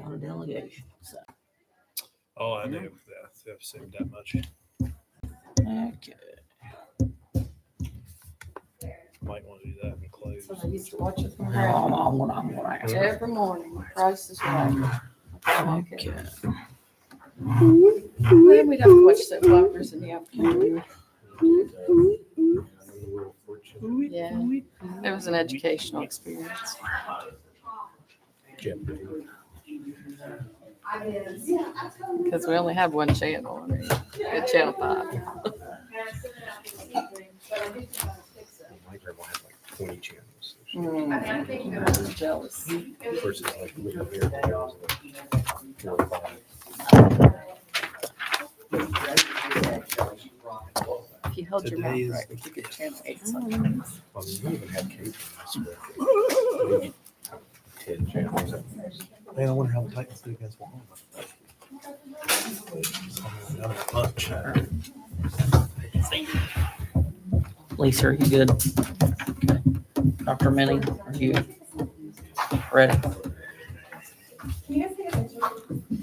on a delegation. So, Oh, I know. Yeah, I've seen that much. okay. Might want to do that and close. So I used to watch it from I'm home gonna ask. every morning. Price is right. Okay. Then we'd have to watch soap operas in the afternoon. Yeah, it was an educational experience. Because we only have one channel, and it's channel 5. My grandma had like 20 channels. I'm jealous. Versus like living here, there was like 4 or 5. If you held your mouth Today is- right, you could get channel 8 sometimes. I mean, we even had cable. I swear. Maybe 10 channels. Man, I wonder how the Titans do against Oklahoma. Another punch. Lisa, are you good? Okay. Dr. Minnie, are you ready?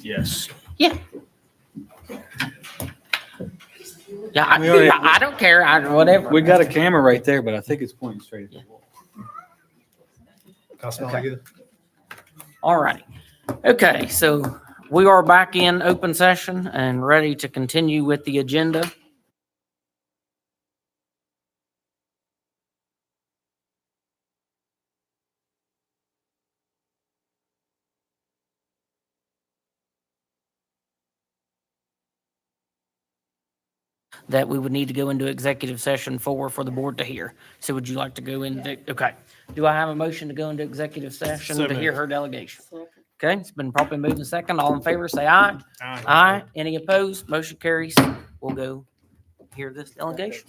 Yes. Yeah. Yeah, We already- I don't care. Whatever. We got a camera right there, but I think it's pointing straight at the wall. Can I smell like it? All righty. Okay, so we are back in open session and ready to continue with the agenda. That we would need to go into executive session for the board to hear. So would you like to go into, okay. Do I have a motion to go into executive session So to hear moved. her delegation? Okay, it's been properly moved and second. All in favor, say aye. Aye. Any opposed? Motion carries. We'll go hear this delegation.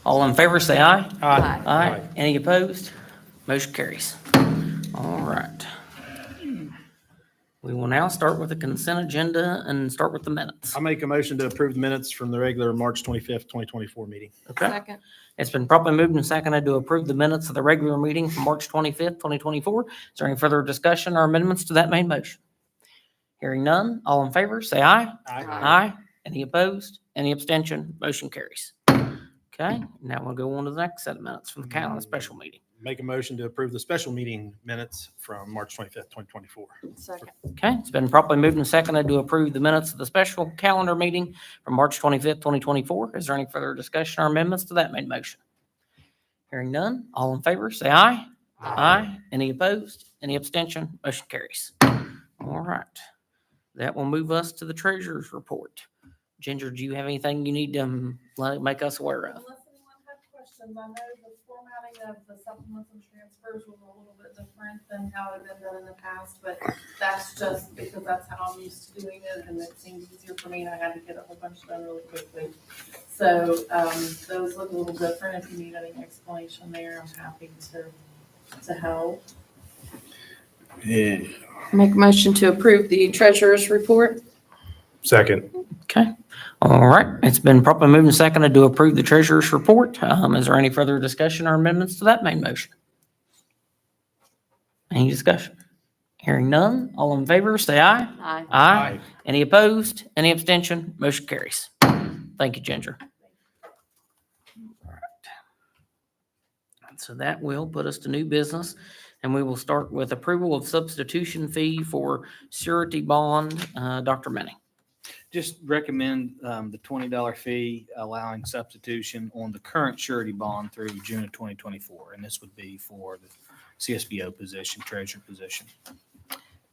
All in favor, say aye. Aye. Aye. Any opposed? Motion carries. All right. We will now start with the consent agenda and start with the minutes. I make a motion to approve the minutes from the regular March 25th, 2024 meeting. Okay. Second. It's been properly moved and seconded to approve the minutes of the regular meeting from March 25th, 2024. Is there any further discussion or amendments to that main motion? Hearing none, all in favor, say aye. Aye. Any opposed? Any abstention? Motion carries. Okay, now we'll go on to the next set of minutes from the calendar special meeting. Make a motion to approve the special meeting minutes from March 25th, 2024. Second. Okay, it's been properly moved and seconded to approve the minutes of the special calendar meeting from March 25th, 2024. Is there any further discussion or amendments to that main motion? Hearing none, all in favor, say aye. Aye. Any opposed? Any abstention? Motion carries. All right. That will move us to the treasurer's report. Ginger, do you have anything you need to make us aware of? Unless anyone had questions, I know the formatting of the supplements and transfers was a little bit different than how it had been done in the past, but that's just because that's how I'm used to doing it, and it seemed easier for me, and I had to get a whole bunch done really quickly. So, those look a little different. If you need any explanation there, I'm happy to help. Yeah. Make a motion to approve the treasurer's report. Second. Okay. All right. It's been properly moved and seconded to approve the treasurer's report. Is there any further discussion or amendments to that main motion? Any discussion? Hearing none. All in favor, say aye. Aye. Aye. Any opposed? Any abstention? Motion carries. Thank you, Ginger. All right. So that will put us to new business, and we will start with approval of substitution fee for surety bond. Dr. Manning. Just recommend the $20 fee allowing substitution on the current surety bond through June of 2024. And this would be for the CSBO position, treasurer position.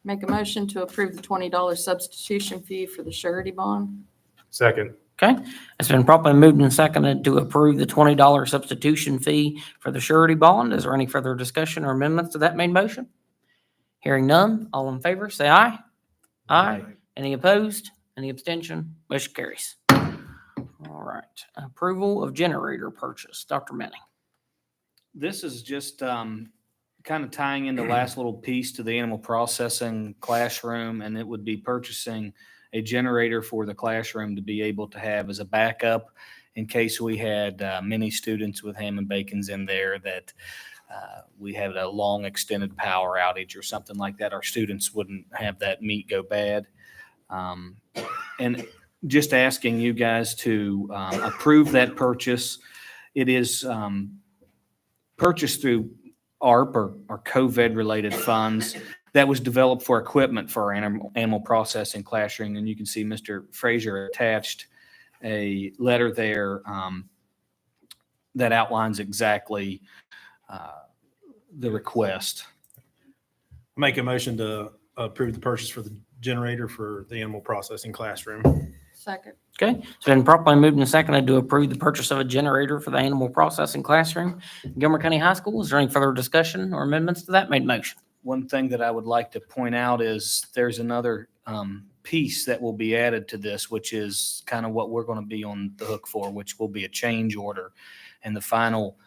Make a motion to approve the $20 substitution fee for the surety bond. Second. Okay, it's been properly moved and seconded to approve the $20 substitution fee for the surety bond. Is there any further discussion or amendments to that main motion? Hearing none, all in favor, say aye. Aye. Any opposed? Any abstention? Motion carries. All right, approval of generator purchase. Dr. Manning. This is just kind of tying in the last little piece to the animal processing classroom, and it would be purchasing a generator for the classroom to be able to have as a backup in case we had many students with ham and bacons in there that we had a long extended power outage or something like that. Our students wouldn't have that meat go bad. And just asking you guys to approve that purchase. It is purchased through ARP or COVID-related funds that was developed for equipment for our animal processing classroom. And you can see Mr. Frazier attached a letter there that outlines exactly the request. Make a motion to approve the purchase for the generator for the animal processing classroom. Second. Okay, it's been properly moved and seconded to approve the purchase of a generator for the animal processing classroom. Gilmer County High School, is there any further discussion or amendments to that main motion? One thing that I would like to point out is there's another piece that will be added to this, which is kind of what we're going to be on the hook for, which will be a change order. And the final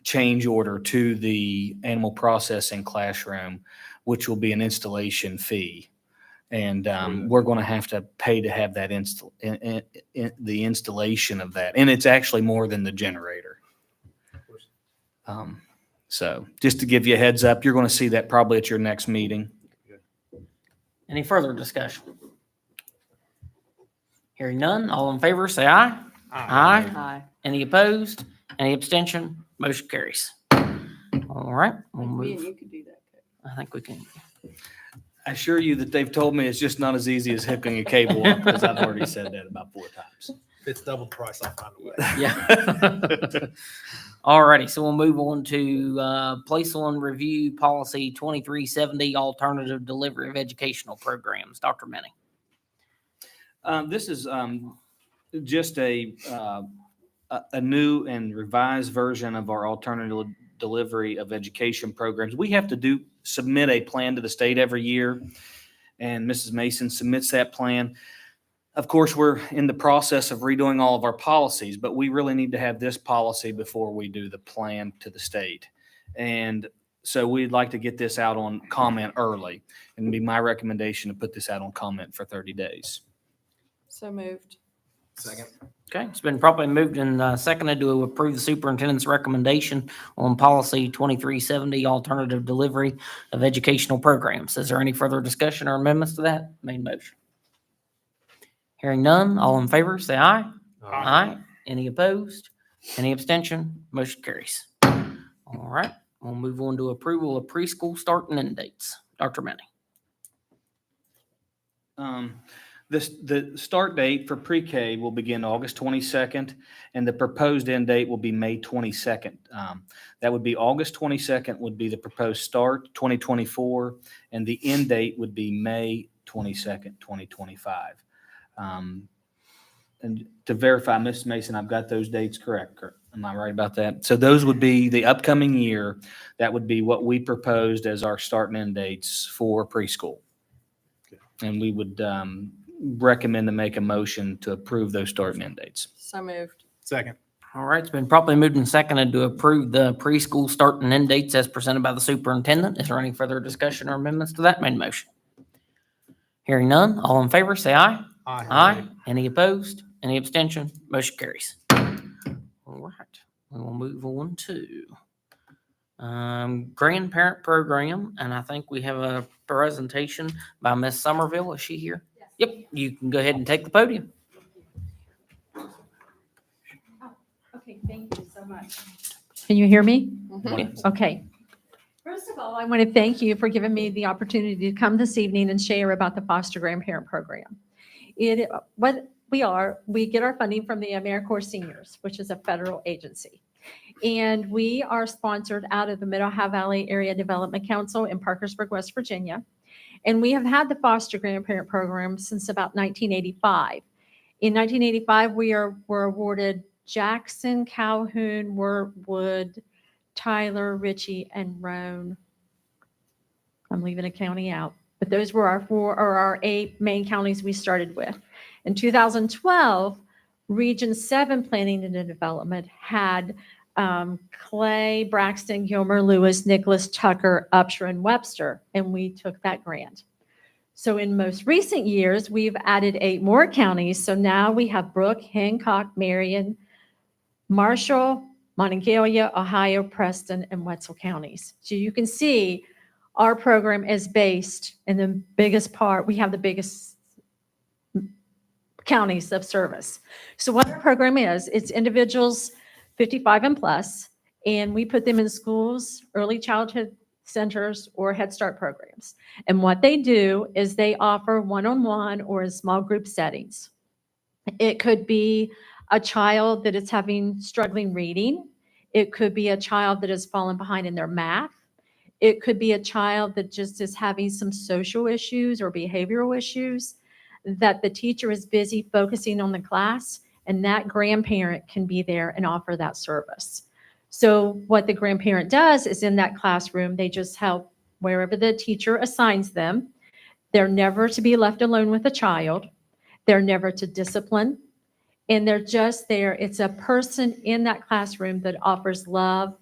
change order to the animal processing classroom, which will be an installation fee. And we're going to have to pay to have that the installation of that. And it's actually more than the generator. So just to give you a heads up, you're going to see that probably at your next meeting. Any further discussion? Hearing none, all in favor, say aye. Aye. Aye. Any opposed? Any abstention? Motion carries. All right, we'll Me and move. you could do that. I think we can. I assure you that they've told me it's just not as easy as hooking a cable up, because I've already said that about 4 times. If it's double the price, I'll find a way. Yeah. All righty, so we'll move on to place on review policy 2370, alternative delivery of educational programs. Dr. Manning. This is just a new and revised version of our alternative delivery of education programs. We have to submit a plan to the state every year, and Mrs. Mason submits that plan. Of course, we're in the process of redoing all of our policies, but we really need to have this policy before we do the plan to the state. And so we'd like to get this out on comment early. And it'd be my recommendation to put this out on comment for 30 days. So moved. Second. Okay, it's been properly moved and seconded to approve the superintendent's recommendation on policy 2370, alternative delivery of educational programs. Is there any further discussion or amendments to that main motion? Hearing none, all in favor, say aye. Aye. Any opposed? Any abstention? Motion carries. All right, we'll move on to approval of preschool start and end dates. Dr. Manning. The start date for pre-K will begin August 22nd, and the proposed end date will be May 22nd. That would be August 22nd would be the proposed start, 2024, and the end date would be May 22nd, 2025. And to verify, Ms. Mason, I've got those dates correct. Am I right about that? So those would be the upcoming year. That would be what we proposed as our start and end dates for preschool. And we would recommend to make a motion to approve those start and end dates. So moved. Second. All right, it's been properly moved and seconded to approve the preschool start and end dates as presented by the superintendent. Is there any further discussion or amendments to that main motion? Hearing none, all in favor, say aye. Aye. Any opposed? Any abstention? Motion carries. All right, we will move on to grandparent program, and I think we have a presentation by Miss Somerville. Is she here? Yes. Yep, you can go ahead and take the podium. Okay, thank you so much. Can you hear me? Mhm. Okay. First of all, I want to thank you for giving me the opportunity to come this evening and share about the foster grandparent program. We get our funding from the AmeriCorps Seniors, which is a federal agency. And we are sponsored out of the Mid-Ohio Valley Area Development Council in Parkersburg, West Virginia. And we have had the foster grandparent program since about 1985. In 1985, we were awarded Jackson, Calhoun, Wood, Tyler, Ritchie, and Roane. I'm leaving a county out, but those were our 8 main counties we started with. In 2012, Region 7 Planning and Development had Clay, Braxton, Gilmer, Lewis, Nicholas, Tucker, Upshur, and Webster, and we took that grant. So in most recent years, we've added 8 more counties. So now we have Brooke, Hancock, Marion, Marshall, Monongalia, Ohio, Preston, and Wetzel counties. So you can see our program is based in the biggest part. We have the biggest counties of service. So what our program is, it's individuals 55 and plus, and we put them in schools, early childhood centers, or Head Start programs. And what they do is they offer one-on-one or in small group settings. It could be a child that is struggling reading. It could be a child that has fallen behind in their math. It could be a child that just is having some social issues or behavioral issues that the teacher is busy focusing on the class, and that grandparent can be there and offer that service. So what the grandparent does is in that classroom, they just help wherever the teacher assigns them. They're never to be left alone with a child. They're never to discipline. And they're just there. It's a person in that classroom that offers love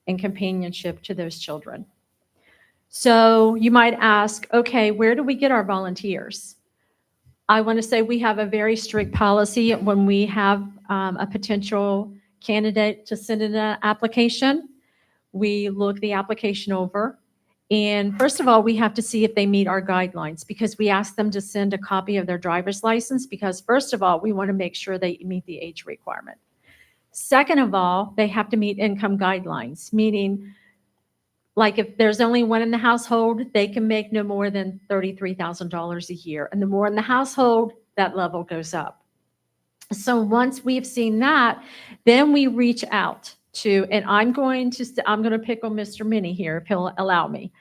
and companionship to those children. So you might ask, okay, where do we get our volunteers? I want to say we have a very strict policy when we have a potential candidate to send in an application. We look the application over. And first of all, we have to see if they meet our guidelines, because we ask them to send a copy of their driver's license, because first of all, we want to make sure they meet the age requirement. Second of all, they have to meet income guidelines, meaning like if there's only one in the household, they can make no more than $33,000 a year. And the more in the household, that level goes up. So once we've seen that, then we reach out to, and I'm going to pick on Mr. Minnie here, if he'll allow me.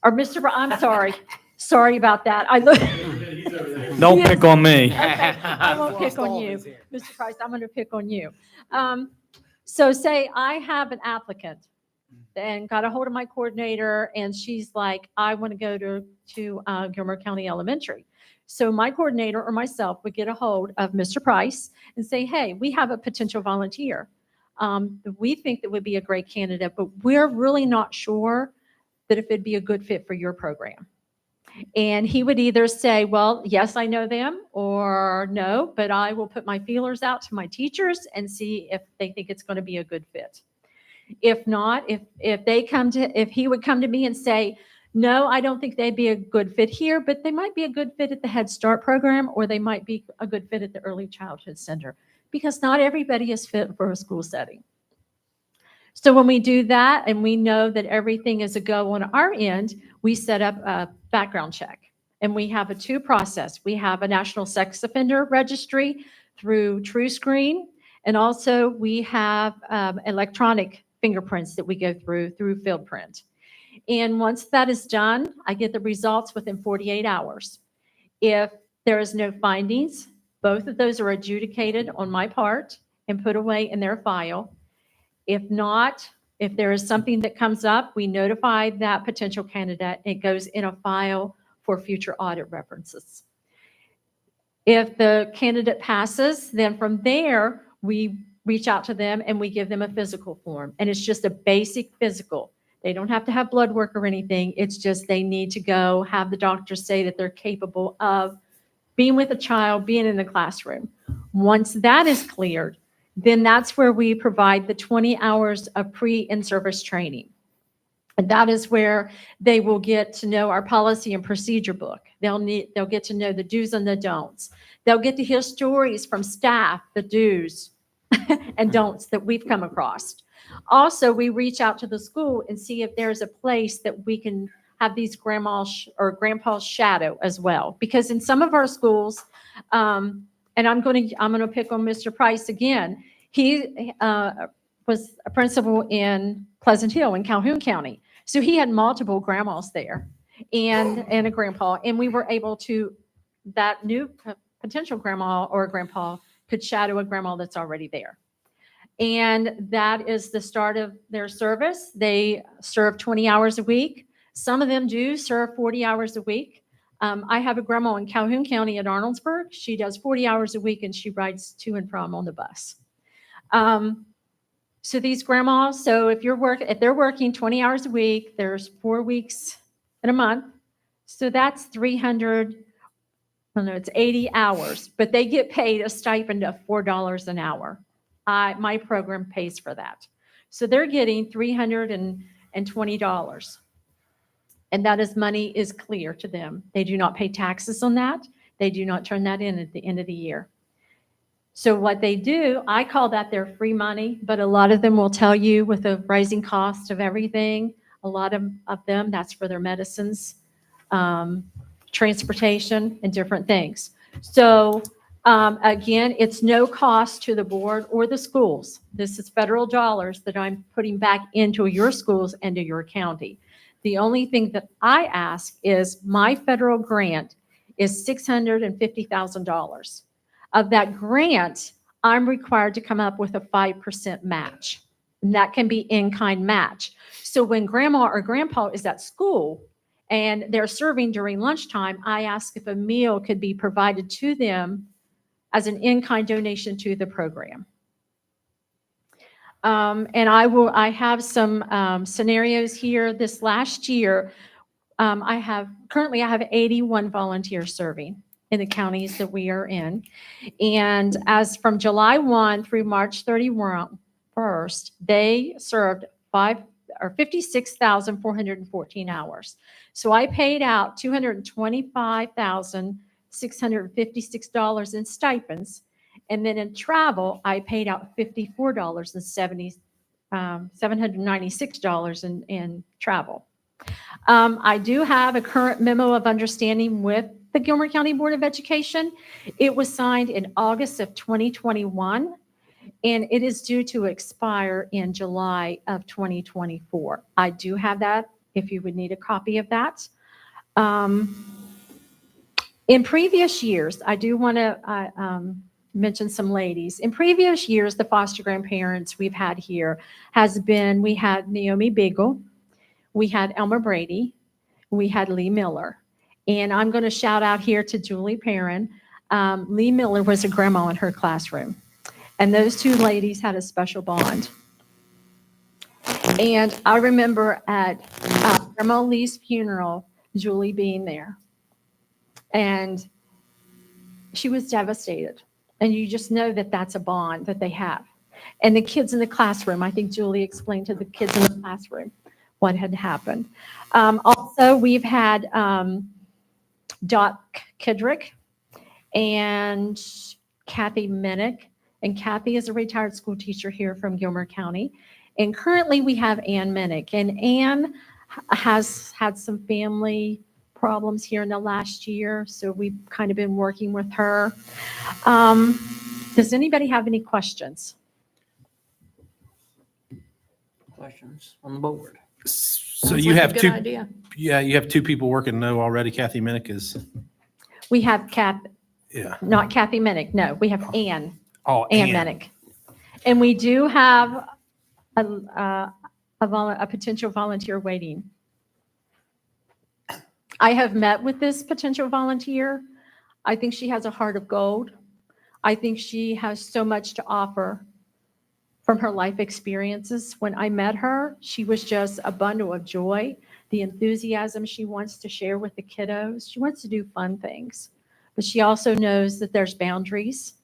Or Mr. I'm sorry. Sorry about that. Don't Yes. pick on me. Okay, I won't pick on you. Mr. Price, I'm going to pick on you. So say I have an applicant and got a hold of my coordinator, and she's like, I want to go to Gilmer County Elementary. So my coordinator or myself would get a hold of Mr. Price and say, hey, we have a potential volunteer. We think that would be a great candidate, but we're really not sure that if it'd be a good fit for your program. And he would either say, well, yes, I know them, or no, but I will put my feelers out to my teachers and see if they think it's going to be a good fit. If not, if he would come to me and say, no, I don't think they'd be a good fit here, but they might be a good fit at the Head Start program, or they might be a good fit at the Early Childhood Center, because not everybody is fit for a school setting. So when we do that and we know that everything is a go on our end, we set up a background check. And we have a two process. We have a National Sex Offender Registry through TrueScreen, and also we have electronic fingerprints that we go through FieldPrint. And once that is done, I get the results within 48 hours. If there is no findings, both of those are adjudicated on my part and put away in their file. If not, if there is something that comes up, we notify that potential candidate. It goes in a file for future audit references. If the candidate passes, then from there, we reach out to them and we give them a physical form. And it's just a basic physical. They don't have to have blood work or anything. It's just they need to go have the doctor say that they're capable of being with a child, being in the classroom. Once that is cleared, then that's where we provide the 20 hours of pre-in-service training. And that is where they will get to know our policy and procedure book. They'll get to know the do's and the don'ts. They'll get to hear stories from staff, the do's and don'ts that we've come across. Also, we reach out to the school and see if there's a place that we can have these grandmas or grandpas shadow as well. Because in some of our schools, and I'm going to pick on Mr. Price again. He was a principal in Pleasant Hill in Calhoun County. So he had multiple grandmas there and a grandpa. And we were able to, that new potential grandma or grandpa could shadow a grandma that's already there. And that is the start of their service. They serve 20 hours a week. Some of them do serve 40 hours a week. I have a grandma in Calhoun County at Arnoldsburg. She does 40 hours a week and she rides to and from on the bus. So these grandmas, so if they're working 20 hours a week, there's 4 weeks in a month. So that's 80 hours, but they get paid a stipend of $4 an hour. My program pays for that. So they're getting $320. And that is money is clear to them. They do not pay taxes on that. They do not turn that in at the end of the year. So what they do, I call that their free money, but a lot of them will tell you with the rising cost of everything, a lot of them, that's for their medicines, transportation, and different things. So again, it's no cost to the board or the schools. This is federal dollars that I'm putting back into your schools and to your county. The only thing that I ask is my federal grant is $650,000. Of that grant, I'm required to come up with a 5% match. And that can be in-kind match. So when grandma or grandpa is at school and they're serving during lunchtime, I ask if a meal could be provided to them as an in-kind donation to the program. And I have some scenarios here. This last year, currently I have 81 volunteers serving in the counties that we are in. And as from July 1 through March 31st, they served 56,414 hours. So I paid out $225,656 in stipends. And then in travel, I paid out $796 in travel. I do have a current memo of understanding with the Gilmer County Board of Education. It was signed in August of 2021, and it is due to expire in July of 2024. I do have that if you would need a copy of that. In previous years, I do want to mention some ladies. In previous years, the foster grandparents we've had here we had Naomi Beagle, we had Elmer Brady, we had Lee Miller. And I'm going to shout out here to Julie Perrin. Lee Miller was a grandma in her classroom. And those two ladies had a special bond. And I remember at Grandma Lee's funeral, Julie being there. And she was devastated. And you just know that that's a bond that they have. And the kids in the classroom, I think Julie explained to the kids in the classroom what had happened. Also, we've had Doc Kidrick and Kathy Minnick. And Kathy is a retired school teacher here from Gilmer County. And currently we have Ann Minnick. And Ann has had some family problems here in the last year. So we've kind of been working with her. Does anybody have any questions? Questions on the board? So Sounds you like a have good two, idea. yeah, you have two people working no already. Kathy Minnick is, We have yeah. not Kathy Minnick, no, we have Ann Oh, Ann and Minnick. And we do have a potential volunteer waiting. I have met with this potential volunteer. I think she has a heart of gold. I think she has so much to offer from her life experiences. When I met her, she was just a bundle of joy, the enthusiasm she wants to share with the kiddos. She wants to do fun things, but she also knows that there's boundaries.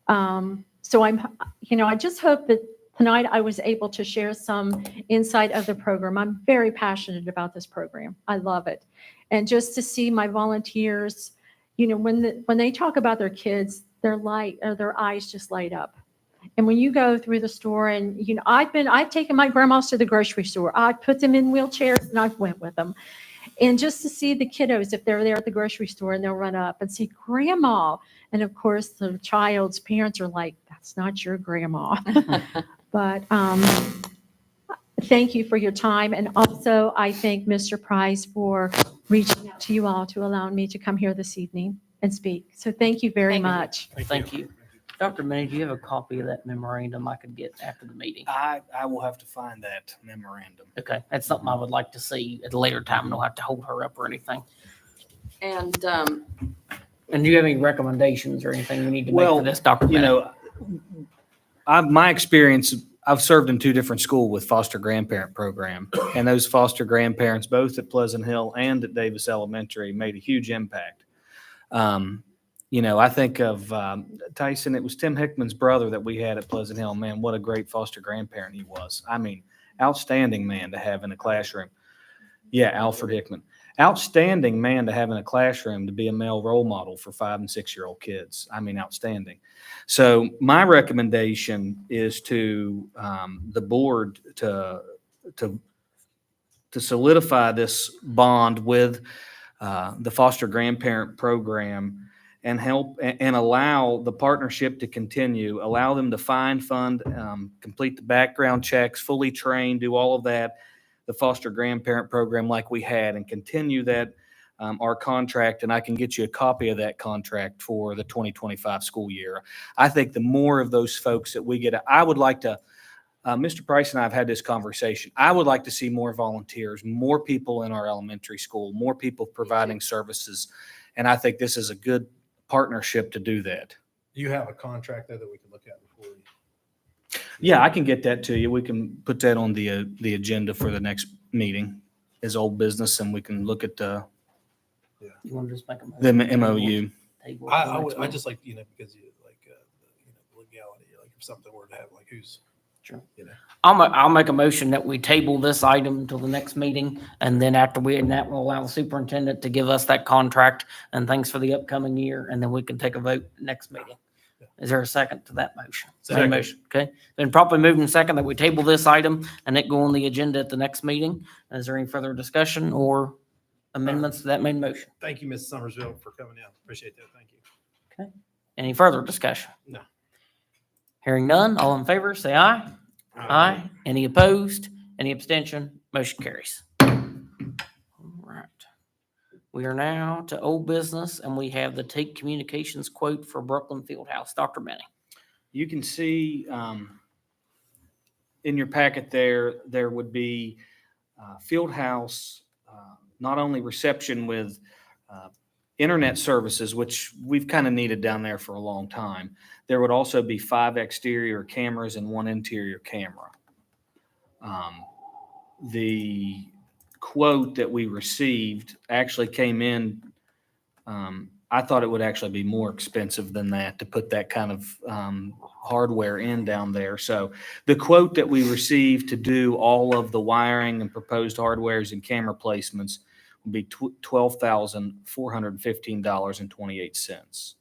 So I just hope that tonight I was able to share some insight of the program. I'm very passionate about this program. I love it. And just to see my volunteers, when they talk about their kids, their eyes just light up. And when you go through the store and, I've taken my grandmas to the grocery store. I put them in wheelchairs and I've went with them. And just to see the kiddos, if they're there at the grocery store and they'll run up and say, Grandma. And of course, the child's parents are like, that's not your grandma. But thank you for your time. And also, I thank Mr. Price for reaching out to you all to allow me to come here this evening and speak. So thank you very Thank you. much. Thank you. Dr. Minnie, do you have a copy of that memorandum I could get after the meeting? I will have to find that memorandum. Okay, that's something I would like to see at a later time. Don't have to hold her up or anything. And And do you have any recommendations or anything we need to make Well, for this, Dr. Minnie? My experience, I've served in two different schools with foster grandparent program, and those foster grandparents, both at Pleasant Hill and at Davis Elementary, made a huge impact. I think of Tyson. It was Tim Hickman's brother that we had at Pleasant Hill. Man, what a great foster grandparent he was. I mean, outstanding man to have in a classroom. Yeah, Alfred Hickman. Outstanding man to have in a classroom to be a male role model for 5- and 6-year-old kids. I mean, outstanding. So my recommendation is to the board to solidify this bond with the foster grandparent program and help and allow the partnership to continue, allow them to find, fund, complete the background checks, fully train, do all of that, the foster grandparent program like we had, and continue that, our contract, and I can get you a copy of that contract for the 2025 school year. I think the more of those folks that we get, I would like to, Mr. Price and I have had this conversation. I would like to see more volunteers, more people in our elementary school, more people providing services. And I think this is a good partnership to do that. Do you have a contract there that we can look at before we? Yeah, I can get that to you. We can put that on the agenda for the next meeting as old business, and we can look at the You want to just make a motion? MOU. Table I for the next would, I meeting? just like, because legality, like if something were to happen, like who's. Sure. You know. I'll make a motion that we table this item until the next meeting. And then and that will allow the superintendent to give us that contract and things for the upcoming year. And then we can take a vote next meeting. Is there a second to that motion? Same Second. motion, okay. Then properly moved and second that we table this item and it go on the agenda at the next meeting. Is there any further discussion or amendments to that main motion? Thank you, Ms. Summersville, for coming in. Appreciate that. Thank you. Any further discussion? No. Hearing none, all in favor, say aye. Aye. Any opposed? Any abstention? Motion carries. All right. We are now to old business and we have the Take Communications quote for Brooklyn Fieldhouse. Dr. Benny. You can see in your packet there would be Fieldhouse, not only reception with internet services, which we've kind of needed down there for a long time. There would also be 5 exterior cameras and 1 interior camera. The quote that we received actually came in. I thought it would actually be more expensive than that to put that kind of hardware in down there. So the quote that we received to do all of the wiring and proposed hardwares and camera placements would be $12,415.28.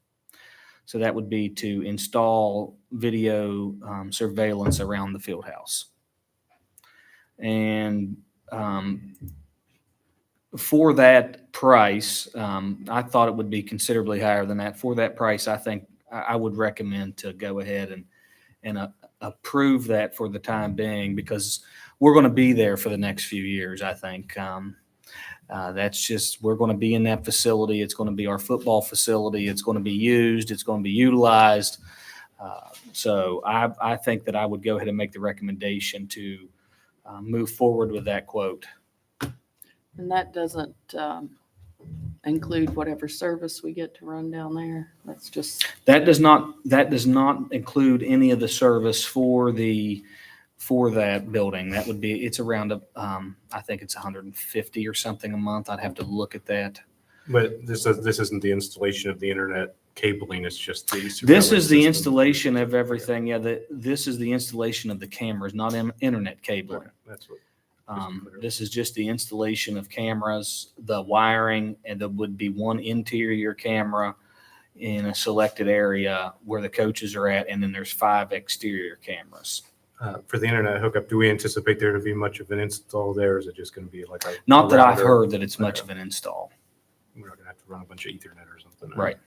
So that would be to install video surveillance around the field house. And for that price, I thought it would be considerably higher than that. For that price, I think I would recommend to go ahead and approve that for the time being, because we're going to be there for the next few years, I think. That's just, we're going to be in that facility. It's going to be our football facility. It's going to be used. It's going to be utilized. So I think that I would go ahead and make the recommendation to move forward with that quote. And that doesn't include whatever service we get to run down there. That's just, That does not include any of the service for that building. That would be, it's around, I think it's 150 or something a month. I'd have to look at that. But this isn't the installation of the internet cabling, it's just the This surveillance is the system. installation of everything. Yeah, this is the installation of the cameras, not internet cabling. Okay, that's what. This is just the installation of cameras, the wiring, and there would be 1 interior camera in a selected area where the coaches are at, and then there's 5 exterior cameras. For the internet hookup, do we anticipate there to be much of an install there? Or is it just going to be like a? Not that I've router? heard that it's much of an install. We're not going to have to run a bunch of Ethernet or something. Right.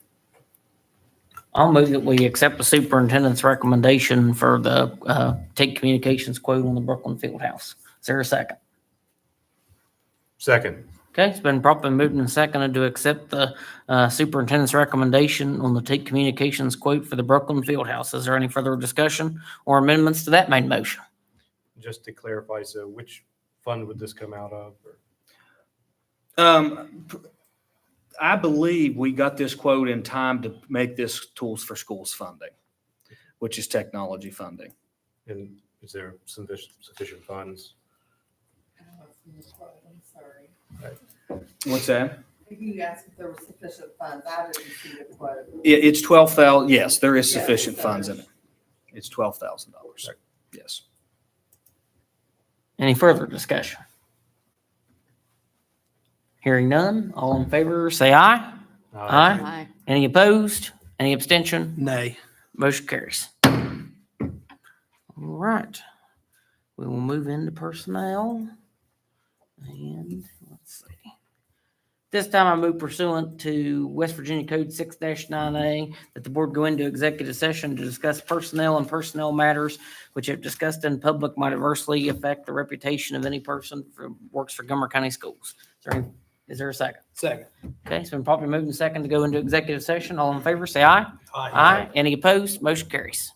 I'll move that we accept the superintendent's recommendation for the Take Communications quote on the Brooklyn Fieldhouse. Is there a second? Second. Okay, it's been properly moved and seconded to accept the superintendent's recommendation on the Take Communications quote for the Brooklyn Fieldhouse. Is there any further discussion or amendments to that main motion? Just to clarify, so which fund would this come out of? I believe we got this quote in time to make this Tools for Schools funding, which is technology funding. And is there sufficient funds? I'm sorry. What's that? You asked if there were sufficient funds. I didn't see the quote. It's 12,000. Yes, there is Yes, sufficient so- funds in it. It's $12,000. Yes. Any further discussion? Hearing none, all in favor, say aye. Aye. I, Any opposed? Any abstention? Nay. Motion carries. All right. We will move into personnel. And let's see. This time I move pursuant to West Virginia Code 6-9A that the board go into executive session to discuss personnel and personnel matters which if discussed in public might adversely affect the reputation of any person who works for Montgomery County Schools. Is there a second? Second. Okay, it's been properly moved and second to go into executive session. All in favor, say aye. Aye. Any opposed? Motion carries.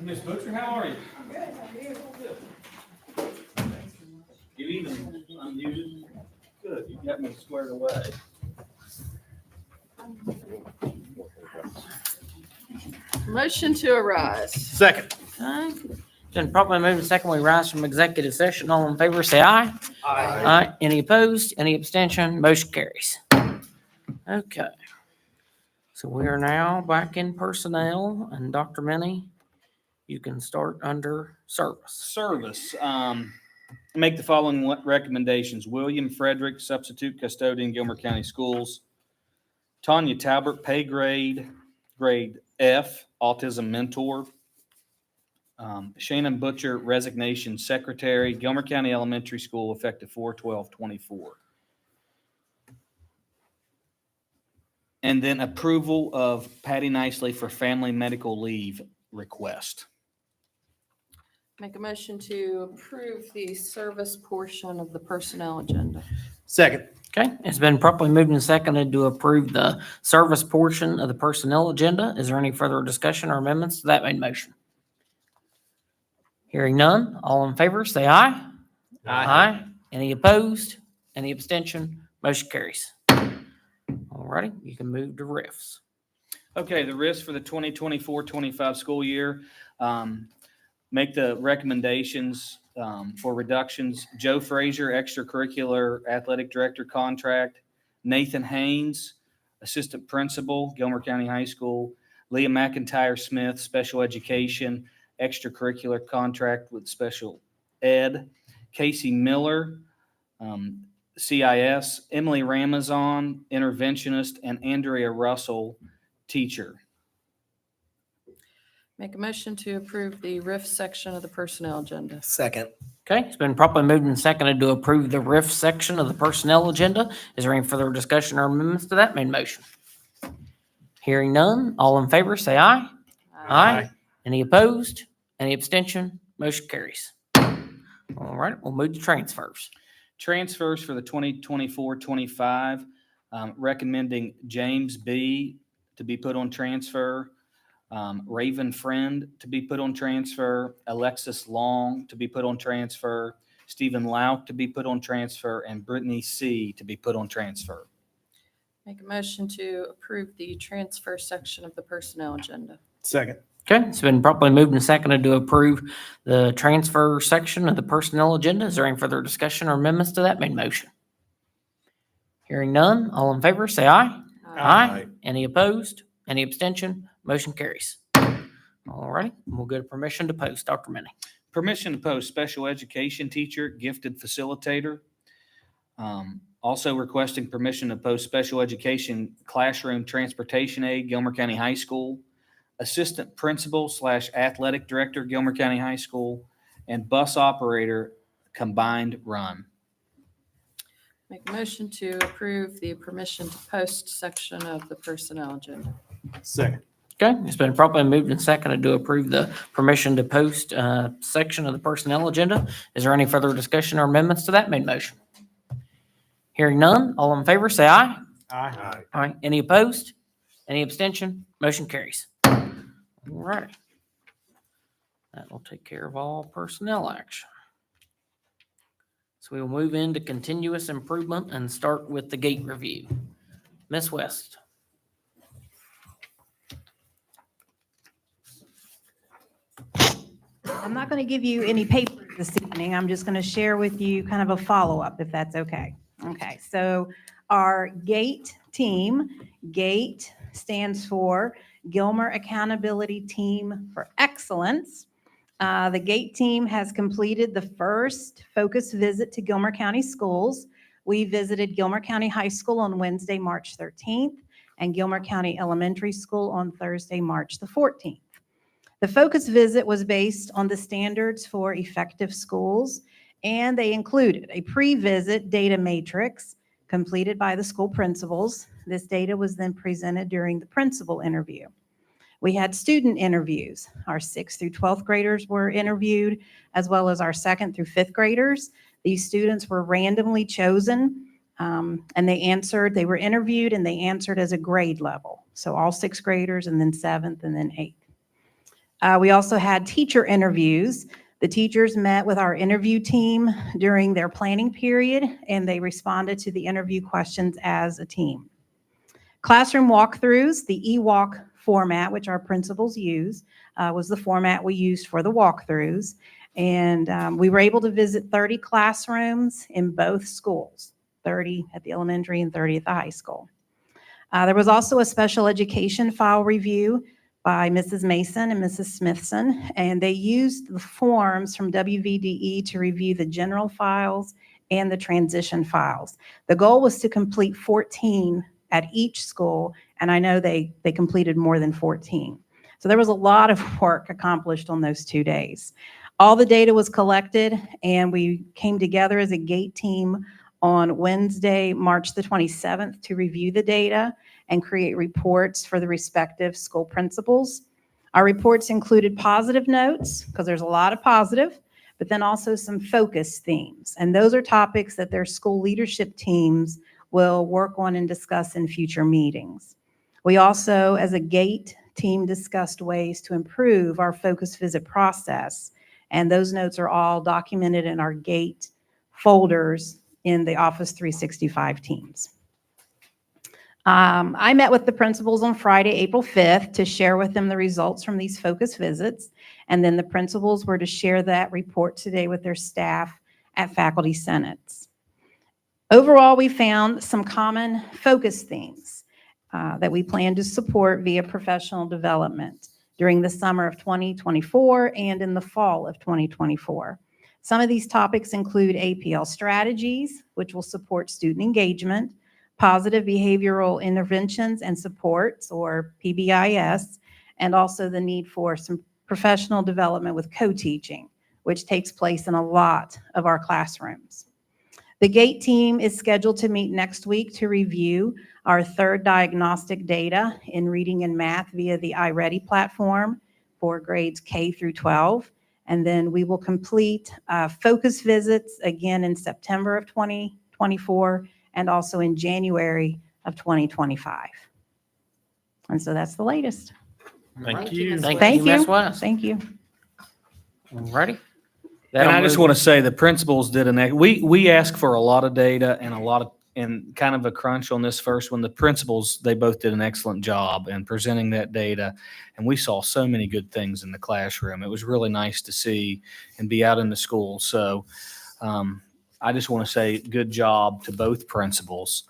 Ms. Butcher, how are you? You even unmuted? Good, you got me squared away. Motion to arise. Second. Okay. It's been properly moved and second we rise from executive session. All in favor, say aye. Aye. Any opposed? Any abstention? Motion carries. Okay. So we are now back in personnel, and Dr. Minnie, you can start under service. Service, make the following recommendations. William Frederick, substitute custodian, Gilmer County Schools. Tanya Talbert, pay grade F, autism mentor. Shannon Butcher, resignation secretary, Gilmer County Elementary School, effective 4/12/24. And then approval of Patty Nicely for family medical leave request. Make a motion to approve the service portion of the personnel agenda. Second. Okay, it's been properly moved and seconded to approve the service portion of the personnel agenda. Is there any further discussion or amendments to that main motion? Hearing none, all in favor, say aye. Aye. Any opposed? Any abstention? Motion carries. All righty, you can move to riffs. Okay, the risk for the 2024-25 school year, make the recommendations for reductions. Joe Frazier, extracurricular athletic director contract. Nathan Haynes, assistant principal, Gilmer County High School. Leah McIntyre Smith, special education, extracurricular contract with special ed. Casey Miller, CIS. Emily Ramazan, interventionist, and Andrea Russell, teacher. Make a motion to approve the RIF section of the personnel agenda. Second. Okay, it's been properly moved and seconded to approve the riff section of the personnel agenda. Is there any further discussion or amendments to that main motion? Hearing none, all in favor, say aye. Aye. Any opposed? Any abstention? Motion carries. All right, we'll move to transfers. Transfers for the 2024-25, recommending James B. to be put on transfer, Raven Friend to be put on transfer, Alexis Long to be put on transfer, Stephen Lauk to be put on transfer, and Brittany C. to be put on transfer. Make a motion to approve the transfer section of the personnel agenda. Second. Okay, it's been properly moved and seconded to approve the transfer section of the personnel agenda. Is there any further discussion or amendments to that main motion? Hearing none, all in favor, say aye. Aye. Any opposed? Any abstention? Motion carries. All righty, we'll go to permission to post. Dr. Minnie. Permission to post special education teacher, gifted facilitator. Also requesting permission to post special education classroom transportation aide, Gilmer County High School, assistant principal / athletic director, Gilmer County High School, and bus operator, combined run. Make a motion to approve the permission to post section of the personnel agenda. Second. Okay, it's been properly moved and seconded to approve the permission to post section of the personnel agenda. Is there any further discussion or amendments to that main motion? Hearing none, all in favor, say aye. Aye. Aye. Any opposed? Any abstention? Motion carries. All right. That will take care of all personnel action. So we will move into continuous improvement and start with the gate review. Ms. West. I'm not going to give you any paper this evening. I'm just going to share with you kind of a follow-up, if that's okay. Okay, so our GATE team, GATE stands for Gilmer Accountability Team for Excellence. The GATE team has completed the first focus visit to Gilmer County schools. We visited Gilmer County High School on Wednesday, March 13th, and Gilmer County Elementary School on Thursday, March the 14th. The focus visit was based on the standards for effective schools, and they included a pre-visit data matrix completed by the school principals. This data was then presented during the principal interview. We had student interviews. Our 6th through 12th graders were interviewed, as well as our 2nd through 5th graders. These students were randomly chosen, and they were interviewed and they answered as a grade level. So all 6th graders, and then 7th, and then 8th. We also had teacher interviews. The teachers met with our interview team during their planning period, and they responded to the interview questions as a team. Classroom walkthroughs, the e-walk format, which our principals use, was the format we used for the walkthroughs. And we were able to visit 30 classrooms in both schools, 30 at the elementary and 30 at the high school. There was also a special education file review by Mrs. Mason and Mrs. Smithson, and they used the forms from WVDE to review the general files and the transition files. The goal was to complete 14 at each school, and I know they completed more than 14. So there was a lot of work accomplished on those 2 days. All the data was collected, and we came together as a GATE team on Wednesday, March the 27th, to review the data and create reports for the respective school principals. Our reports included positive notes, because there's a lot of positive, but then also some focus themes. And those are topics that their school leadership teams will work on and discuss in future meetings. We also, as a GATE team, discussed ways to improve our focus visit process. And those notes are all documented in our GATE folders in the Office 365 teams. I met with the principals on Friday, April 5th, to share with them the results from these focus visits. And then the principals were to share that report today with their staff at faculty senates. Overall, we found some common focus themes that we plan to support via professional development during the summer of 2024 and in the fall of 2024. Some of these topics include APL strategies, which will support student engagement, positive behavioral interventions and supports, or PBIS, and also the need for some professional development with co-teaching, which takes place in a lot of our classrooms. The GATE team is scheduled to meet next week to review our third diagnostic data in reading and math via the iReady platform for grades K through 12. And then we will complete focus visits again in September of 2024 and also in January of 2025. And so that's the latest. Thank you. Thank Thank you, Ms. you. West. Thank you. Alrighty. And I just want to say the principals did we asked for a lot of data and kind of a crunch on this first one. The principals, they both did an excellent job in presenting that data. And we saw so many good things in the classroom. It was really nice to see and be out in the school. So I just want to say good job to both principals,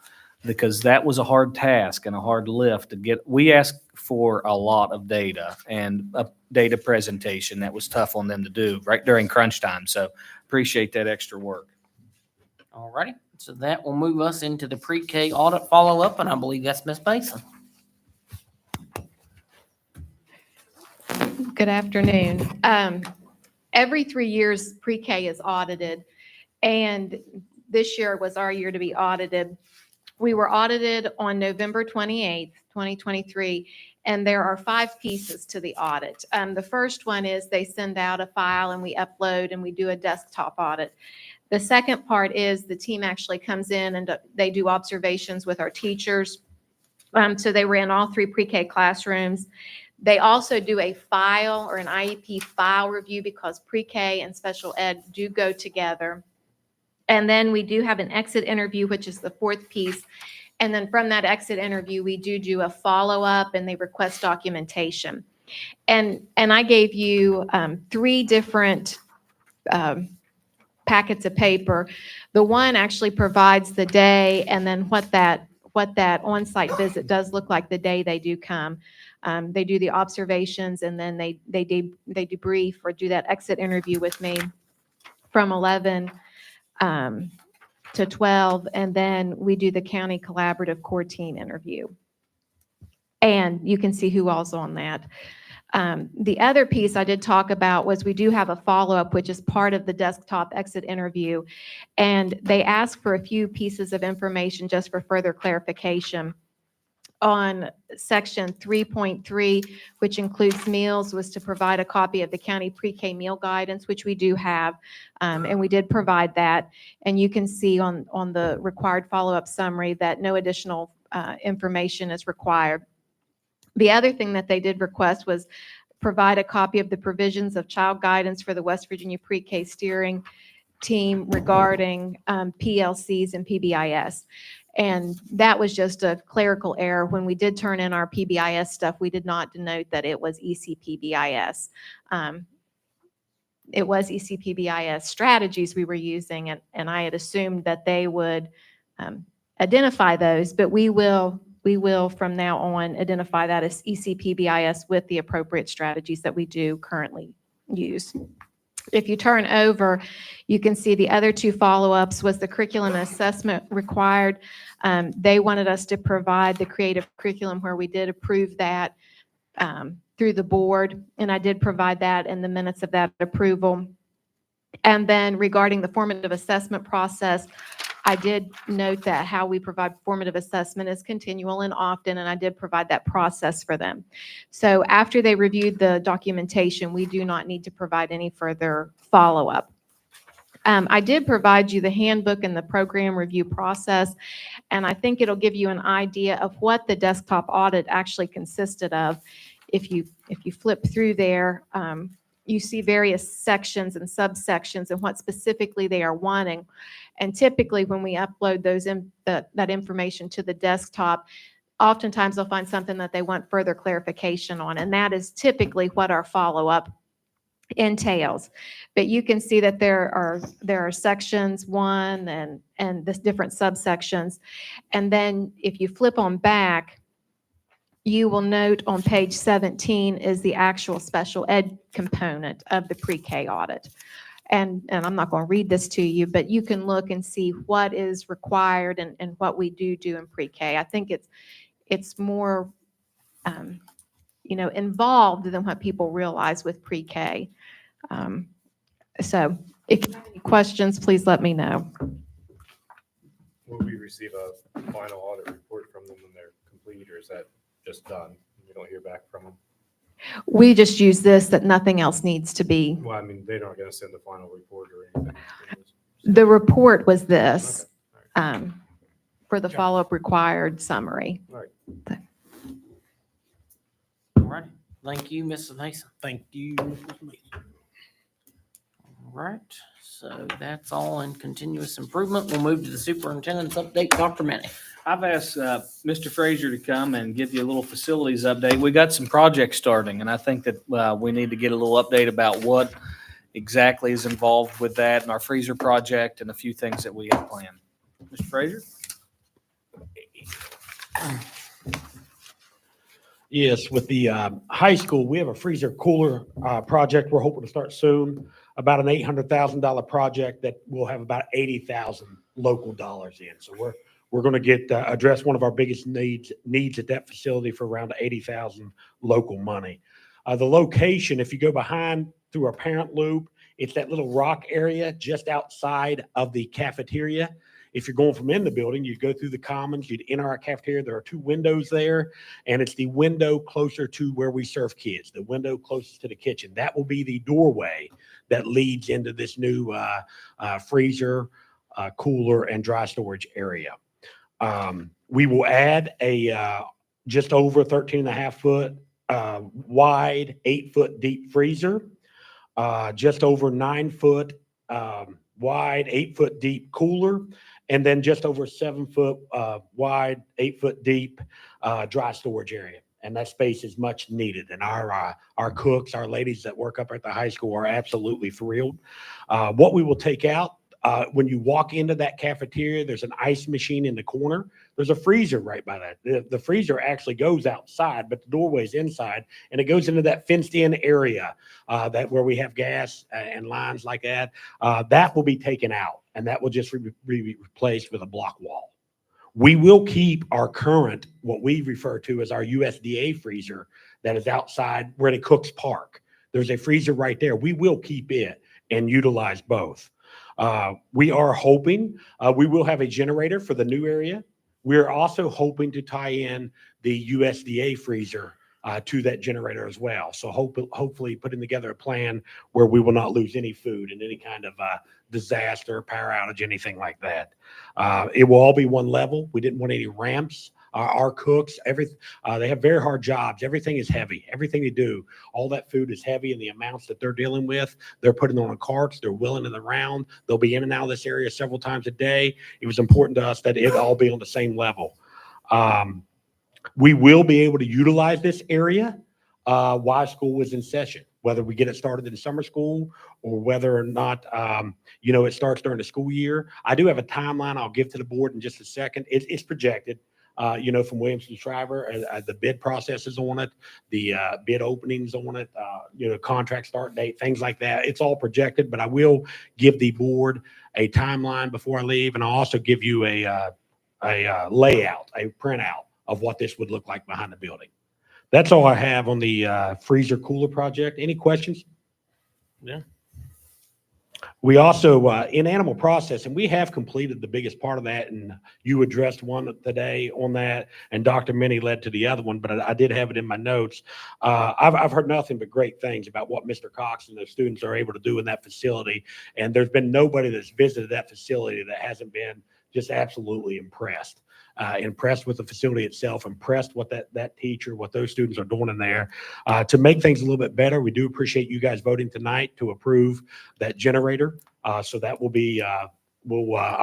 because that was a hard task and a hard lift to get. We asked for a lot of data and a data presentation that was tough on them to do right during crunch time. So appreciate that extra work. Alrighty. So that will move us into the pre-K audit follow-up, and I believe that's Ms. Mason. Good afternoon. Every 3 years, pre-K is audited, and this year was our year to be audited. We were audited on November 28th, 2023, and there are 5 pieces to the audit. The first one is they send out a file and we upload and we do a desktop audit. The second part is the team actually comes in and they do observations with our teachers. So they ran all 3 pre-K classrooms. They also do a file or an IEP file review, because pre-K and special ed do go together. And then we do have an exit interview, which is the 4th piece. And then from that exit interview, we do a follow-up and they request documentation. And I gave you 3 different packets of paper. The one actually provides the day and then what that on-site visit does look like the day they do come. They do the observations and then they debrief or do that exit interview with me from 11 to 12, and then we do the county collaborative core team interview. And you can see who all's on that. The other piece I did talk about was we do have a follow-up, which is part of the desktop exit interview. And they ask for a few pieces of information just for further clarification. On section 3.3, which includes meals, was to provide a copy of the county pre-K meal guidance, which we do have, and we did provide that. And you can see on the required follow-up summary that no additional information is required. The other thing that they did request was provide a copy of the provisions of child guidance for the West Virginia Pre-K steering team regarding PLCs and PBIS. And that was just a clerical error. When we did turn in our PBIS stuff, we did not denote that it was ECPBIS. It was ECPBIS strategies we were using, and I had assumed that they would identify those, but we will from now on identify that as ECPBIS with the appropriate strategies that we do currently use. If you turn over, you can see the other two follow-ups was the curriculum assessment required. They wanted us to provide the creative curriculum where we did approve that through the board, and I did provide that in the minutes of that approval. And then regarding the formative assessment process, I did note that how we provide formative assessment is continual and often, and I did provide that process for them. So after they reviewed the documentation, we do not need to provide any further follow-up. I did provide you the handbook and the program review process, and I think it'll give you an idea of what the desktop audit actually consisted of. If you flip through there, you see various sections and subsections and what specifically they are wanting. And typically when we upload that information to the desktop, oftentimes they'll find something that they want further clarification on, and that is typically what our follow-up entails. But you can see that there are sections 1 and the different subsections. And then if you flip on back, you will note on page 17 is the actual special ed component of the pre-K audit. And I'm not going to read this to you, but you can look and see what is required and what we do in pre-K. I think it's more involved than what people realize with pre-K. So if you have any questions, please let me know. Will we receive a final audit report from them when they're complete, or is that just done? We don't hear back from them? We just use this, that nothing else needs to be. Well, I mean, they're not going to send the final report or anything. The report was this Okay. for the follow-up required summary. All right. All right. Thank you, Mrs. Mason. Thank you. All right. So that's all in continuous improvement. We'll move to the superintendent's update. Dr. Manning. I've asked Mr. Frazier to come and give you a little facilities update. We got some projects starting, and I think that we need to get a little update about what exactly is involved with that and our freezer project and a few things that we have planned. Mr. Frazier? Yes, with the high school, we have a freezer cooler project we're hoping to start soon. About an $800,000 project that will have about 80,000 local dollars in. So we're going to get address one of our biggest needs at that facility for around 80,000 local money. The location, if you go behind through our parent loop, it's that little rock area just outside of the cafeteria. If you're going from in the building, you'd go through the commons, you'd enter our cafeteria. There are 2 windows there, and it's the window closer to where we serve kids, the window closest to the kitchen. That will be the doorway that leads into this new freezer, cooler, and dry storage area. We will add a just over 13.5 foot wide, 8 foot deep freezer, just over 9 foot wide, 8 foot deep cooler, and then just over 7 foot wide, 8 foot deep dry storage area. And that space is much needed. And our cooks, our ladies that work up at the high school are absolutely thrilled. What we will take out, when you walk into that cafeteria, there's an ice machine in the corner. There's a freezer right by that. The freezer actually goes outside, but the doorway is inside, and it goes into that fenced-in area that where we have gas and lines like that. That will be taken out, and that will just be replaced with a block wall. We will keep our current, what we refer to as our USDA freezer that is outside where the cooks park. There's a freezer right there. We will keep it and utilize both. We are hoping we will have a generator for the new area. We're also hoping to tie in the USDA freezer to that generator as well. So hopefully putting together a plan where we will not lose any food in any kind of disaster, power outage, anything like that. It will all be one level. We didn't want any ramps our cooks, they have very hard jobs. Everything is heavy. Everything they do, all that food is heavy, and the amounts that they're dealing with, they're putting on carts, they're wheeling it around. They'll be in and out of this area several times a day. It was important to us that it all be on the same level. We will be able to utilize this area while school is in session, whether we get it started in summer school or whether or not, it starts during the school year. I do have a timeline I'll give to the board in just a second. It's projected, from Williamson Shriver, the bid processes on it, the bid openings on it, contract start date, things like that. It's all projected, but I will give the board a timeline before I leave, and I'll also give you a layout, a printout of what this would look like behind the building. That's all I have on the freezer cooler project. Any questions? Yeah. We also, in animal processing, we have completed the biggest part of that, and you addressed one today on that, and Dr. Minnie led to the other one, but I did have it in my notes. I've heard nothing but great things about what Mr. Cox and the students are able to do in that facility, and there's been nobody that's visited that facility that hasn't been just absolutely impressed. Impressed with the facility itself, impressed what that teacher, what those students are doing in there. To make things a little bit better, we do appreciate you guys voting tonight to approve that generator. So that will be, I've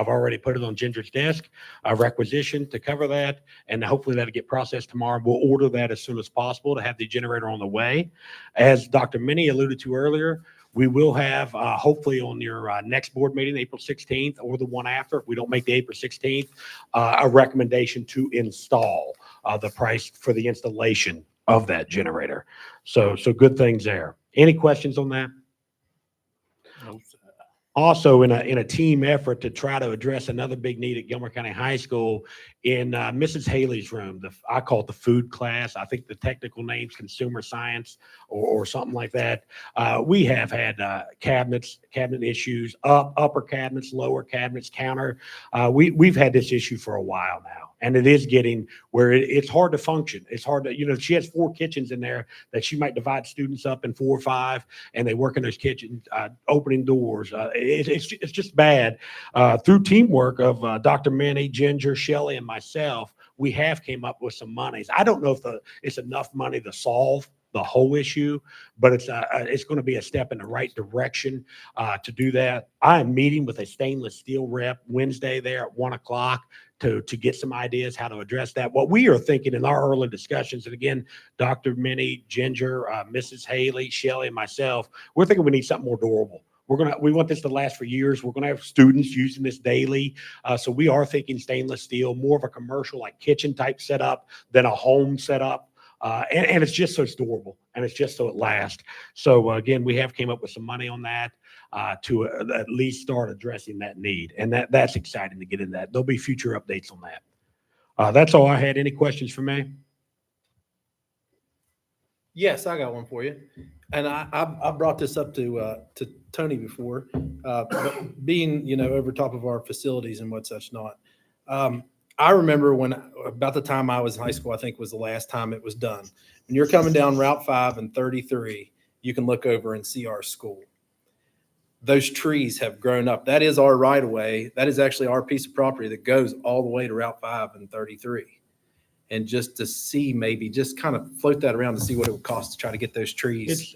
already put it on Ginger's desk, a requisition to cover that, and hopefully that'll get processed tomorrow. We'll order that as soon as possible to have the generator on the way. As Dr. Minnie alluded to earlier, we will have, hopefully on your next board meeting, April 16th, or the one after, if we don't make the April 16th, a recommendation to install the price for the installation of that generator. So good things there. Any questions on that? Also, in a team effort to try to address another big need at Gilmer County High School, in Mrs. Haley's room, I call it the food class. I think the technical name's consumer science or something like that. We have had cabinet issues, upper cabinets, lower cabinets, counter. We've had this issue for a while now, and it is getting where it's hard to function. It's hard to, she has 4 kitchens in there that she might divide students up in 4 or 5, and they work in those kitchens, opening doors. It's just bad. Through teamwork of Dr. Minnie, Ginger, Shelley, and myself, we have came up with some monies. I don't know if it's enough money to solve the whole issue, but it's going to be a step in the right direction to do that. I am meeting with a stainless steel rep Wednesday there at 1:00 to get some ideas how to address that. What we are thinking in our early discussions, and again, Dr. Minnie, Ginger, Mrs. Haley, Shelley, and myself, we're thinking we need something more durable. We want this to last for years. We're going to have students using this daily. So we are thinking stainless steel, more of a commercial, like kitchen type setup than a home setup. And it's just so it's durable, and it's just so it lasts. So again, we have came up with some money on that to at least start addressing that need. And that's exciting to get in that. There'll be future updates on that. That's all I had. Any questions for me? Yes, I got one for you. And I brought this up to Tony before, but being, over top of our facilities and what such not. I remember about the time I was in high school, I think was the last time it was done. When you're coming down Route 5 and 33, you can look over and see our school. Those trees have grown up. That is our right of way. That is actually our piece of property that goes all the way to Route 5 and 33. And just to see, maybe just kind of float that around to see what it would cost to try to get those trees.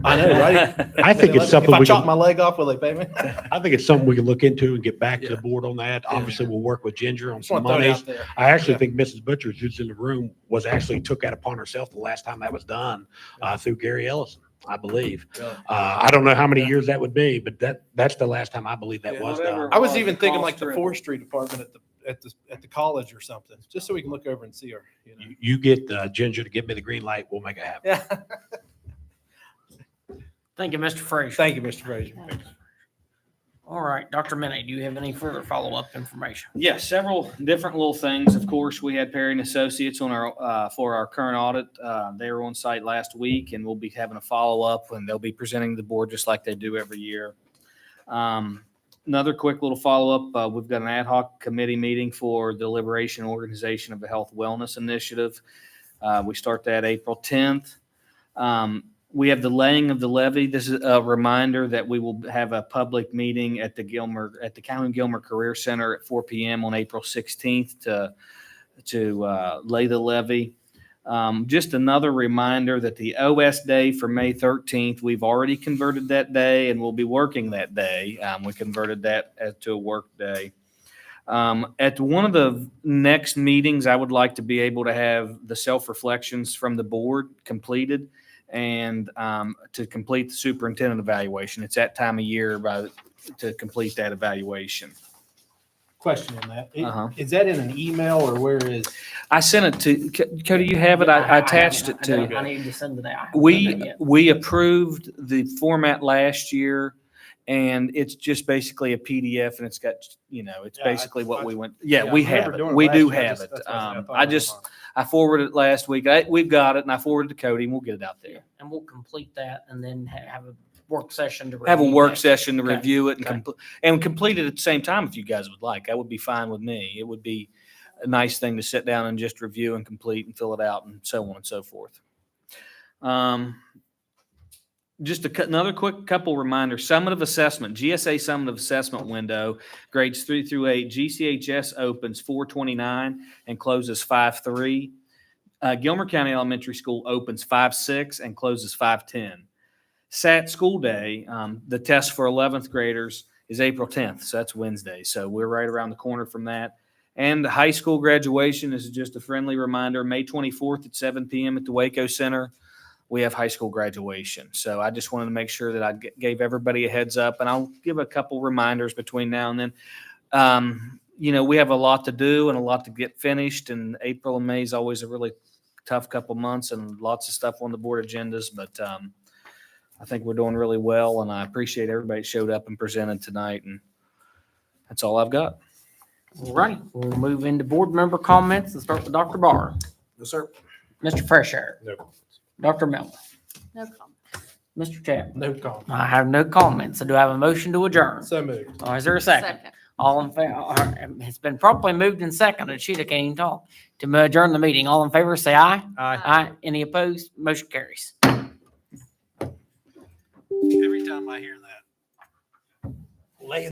I know, right? I think it's something if I we chop can, my leg off, will they pay me? I think it's something we can look into and get back to Yeah. the board on that. Yeah. Obviously, we'll work with Ginger on Just some want to throw it monies. out there. I actually Yeah. think Mrs. Butchers, who's in the room, took that upon herself the last time that was done through Gary Ellison, I believe. Really? I don't know how many Yeah. years that would be, but that's the last time I believe that Yeah, was whatever. done. I was even thinking Across like the the forestry department at the college or something, just so we can look over and see her. You get Ginger to give me the green light, we'll make it happen. Yeah. Thank you, Mr. Frazier. Thank you, Mr. Frazier. All right, Dr. Minnie, do you have any further follow-up information? Yes, several different little things. Of course, we had Perry and Associates on our for our current audit. They were on site last week, and we'll be having a follow-up, and they'll be presenting to the board just like they do every year. Another quick little follow-up. We've got an ad hoc committee meeting for the Liberation Organization of the Health Wellness Initiative. We start that April 10th. We have the laying of the levy. This is a reminder that we will have a public meeting at the Calhoun Gilmer Career Center at 4 p.m. on April 16th to lay the levy. Just another reminder that the OS Day for May 13th, we've already converted that day and we'll be working that day. We converted that to a work day. At one of the next meetings, I would like to be able to have the self-reflections from the board completed and to complete the superintendent evaluation. It's that time of year to complete that evaluation. Question on that. Uh-huh. Is that in an email or where is? I sent it to, Cody, you have it? I attached it to. I need to send it out. I haven't done that yet. We approved the format last year, and it's just basically a PDF, and it's got, it's Yeah, basically what we went. yeah, Yeah, we I have remember it. doing it We last do year. I have just- it. that's what I thought. I forwarded it last week. We've got it, and I forwarded it to Cody, and we'll get it out there. And we'll complete that and then have a work session to Have a review work that. session to Okay. review it Okay. and complete it at the same time if you guys would like. That would be fine with me. It would be a nice thing to sit down and just review and complete and fill it out and so on and so forth. Just another quick couple reminders. Summative assessment, GSA summative assessment window, grades 3 through 8. GCHS opens 4/29 and closes 5/3. Gilmer County Elementary School opens 5/6 and closes 5/10. SAT school day, the test for 11th graders is April 10th, so that's Wednesday. So we're right around the corner from that. And the high school graduation is just a friendly reminder, May 24th at 7 p.m. at the Waco Center. We have high school graduation. So I just wanted to make sure that I gave everybody a heads up, and I'll give a couple reminders between now and then. We have a lot to do and a lot to get finished, and April and May is always a really tough couple months and lots of stuff on the board agendas, but I think we're doing really well, and I appreciate everybody that showed up and presented tonight, and that's all I've got. All right, we'll move into board member comments and start with Dr. Barr. Yes, sir. Mr. Freshour. No. Dr. Miller. No comment. Mr. Chapman. No comment. I have no comments. So do I have a motion to adjourn? So moved. Or is there a second? All in favor, it's been properly moved and seconded. Sheila can't even talk. To adjourn the meeting. All in favor, say aye. Aye. Aye. Any opposed? Motion carries. Every time I hear that.